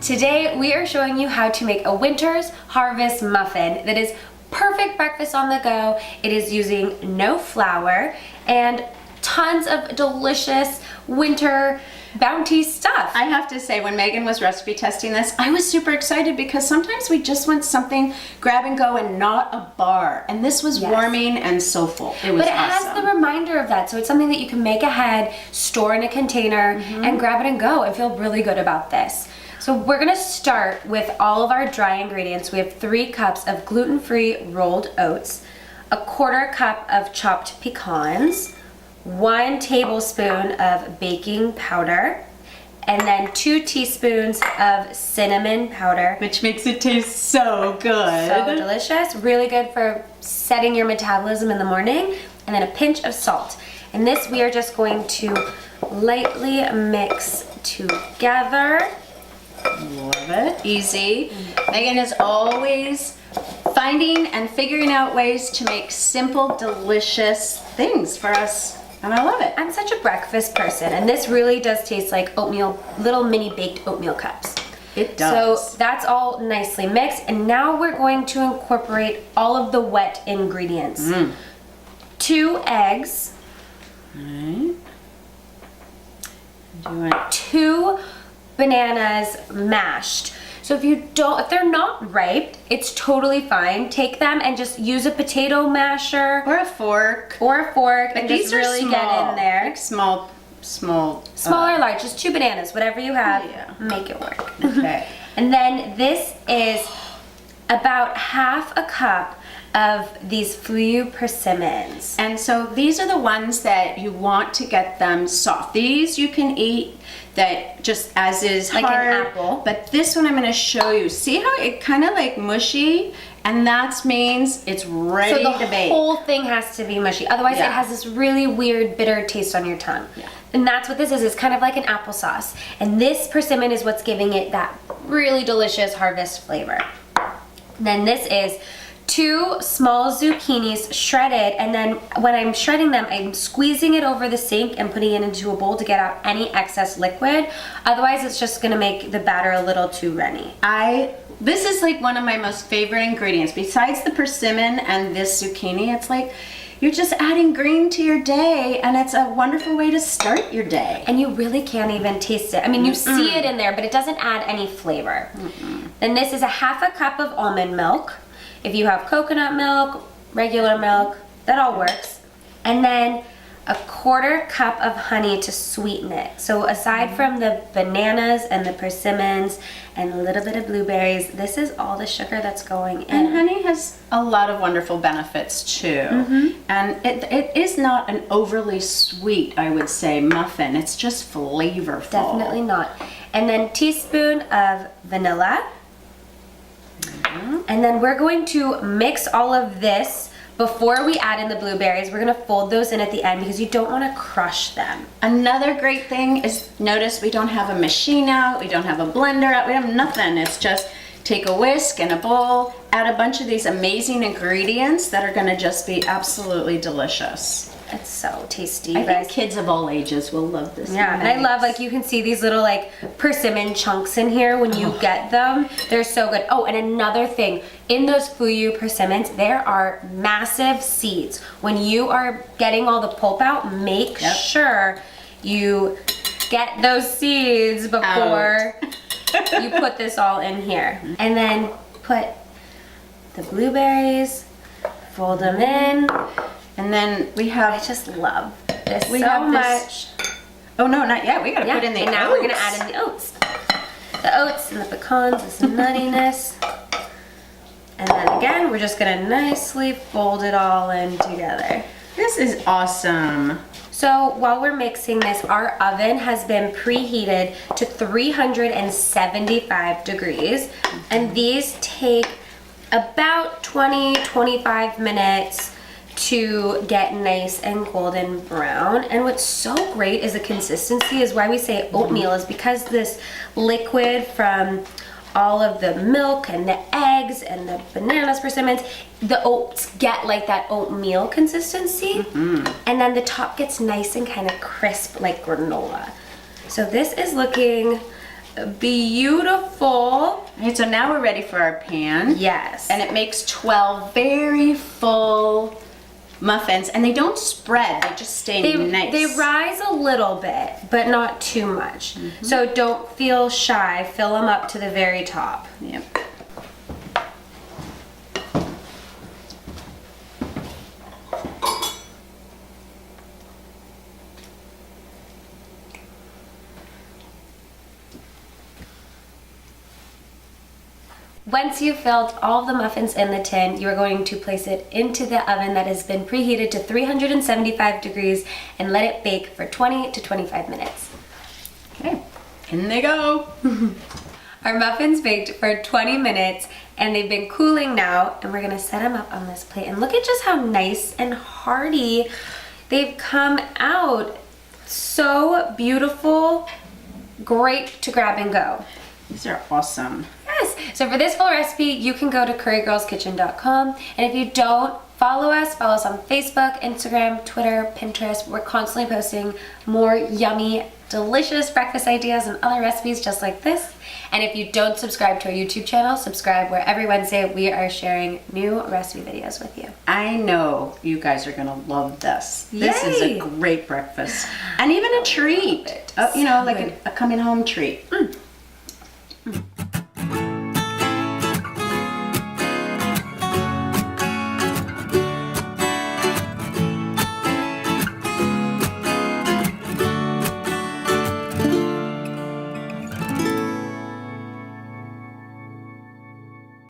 Today we are showing you how to make a winter's harvest muffin that is perfect breakfast on the go. It is using no flour and tons of delicious winter bounty stuff. I have to say, when Megan was recipe testing this, I was super excited because sometimes we just want something grab and go and not a bar. And this was warming and soulful. It was But it awesome. has the reminder of that, so it's something that you can make ahead, store in a container, and grab it and go and feel really good about this. So we're gonna start with all of our dry ingredients. We have 3 cups of gluten-free rolled oats, a 1/4 cup of chopped pecans, 1 tablespoon of baking powder, and then 2 teaspoons of cinnamon powder. Which makes it taste so good. So delicious, really good for setting your metabolism in the morning, and then a pinch of salt. And this we are just going to lightly mix together. Love it. Easy. Megan is always finding and figuring out ways to make simple, delicious things for us. And I love it. I'm such a breakfast person, and this really does taste like oatmeal, little mini baked oatmeal cups. It does. So that's all nicely mixed, and now we're going to incorporate all of the wet ingredients. 2 eggs. Alright. Do you want 2 bananas mashed. So if they're not ripe, it's totally fine. Take them and just use a potato masher or a fork. and just really get in there. Like small. Small or large, just 2 bananas, whatever you have, make it work. Okay. And then this is about 1/2 a cup of these fluyu persimmons. And so these are the ones that you want to get them soft. These you can eat that just as is, like hard, an apple. But this one I'm going to show you. See how it kind of like mushy, and that means it's ready so to bake. the whole thing has to be mushy. Otherwise, it has this really weird bitter taste on your tongue. Yeah. And that's what this is. It's kind of like an applesauce. And this persimmon is what's giving it that really delicious harvest flavor. Then this is 2 small zucchinis shredded, and then when I'm shredding them, I'm squeezing it over the sink and putting it into a bowl to get out any excess liquid. Otherwise, it's just gonna make the batter a little too runny. This is like one of my most favorite ingredients. Besides the persimmon and this zucchini, it's like you're just adding green to your day, and it's a wonderful way to start your day. And you really can't even taste it. I mean, you see it in there, but it doesn't add any flavor. Then this is a 1/2 a cup of almond milk. If you have coconut milk, regular milk, that all works. And then a 1/4 cup of honey to sweeten it. So aside from the bananas and the persimmons and a little bit of blueberries, this is all the sugar that's going in. And honey has a lot of wonderful benefits too. And it is not an overly sweet, I would say, muffin. It's just flavorful. Definitely not. And then teaspoon of vanilla. And then we're going to mix all of this before we add in the blueberries. We're gonna fold those in at the end because you don't wanna crush them. Another great thing is, notice we don't have a machine out, we don't have a blender out, we have nothing. It's just take a whisk and a bowl, add a bunch of these amazing ingredients that are gonna just be absolutely delicious. It's so tasty. I think kids of all ages will love this. Yeah, and I love, like, you can see these little like persimmon chunks in here when you get them. They're so good. Oh, and another thing, in those fluyu persimmons, there are massive seeds. When you are getting all the pulp out, make sure you get those seeds before you put this all in here. And then put the blueberries, fold them in. And then we have, I just love this we so have much. Oh no, not yet. We gotta put in the and now we're gonna add in the oats. The oats and the pecans, this nuttiness. And then again, we're just gonna nicely fold it all in together. This is awesome. So while we're mixing this, our oven has been preheated to 375 degrees. And these take about 20-25 minutes to get nice and golden brown. And what's so great is the consistency, is why we say oatmeal, is because this liquid from all of the milk and the eggs and the bananas, persimmons, the oats get like that oatmeal consistency. And then the top gets nice and kind of crisp like granola. So this is looking beautiful. Okay, so now we're ready for our pan. Yes. And it makes 12 very full muffins, and they don't spread, they just stay nice. They rise a little bit, but not too much. So don't feel shy. Fill them up to the very top. Yep. Once you've filled all of the muffins in the tin, you are going to place it into the oven that has been preheated to 375 degrees and let it bake for 20 to 25 minutes. Okay, in they go. Our muffins baked for 20 minutes and they've been cooling now, and we're gonna set them up on this plate. And look at just how nice and hearty they've come out. So beautiful, great to grab and go. These are awesome. Yes, so for this full recipe, you can go to currygirlskitchen.com, and if you don't, follow us on Facebook, Instagram, Twitter, Pinterest. We're constantly posting more yummy, delicious breakfast ideas and other recipes just like this. And if you don't subscribe to our YouTube channel, subscribe, where every Wednesday we are sharing new recipe videos with you. I know you guys are gonna love this. This is a Yay. great breakfast. And even a treat. it. You know, So like good. a coming home treat.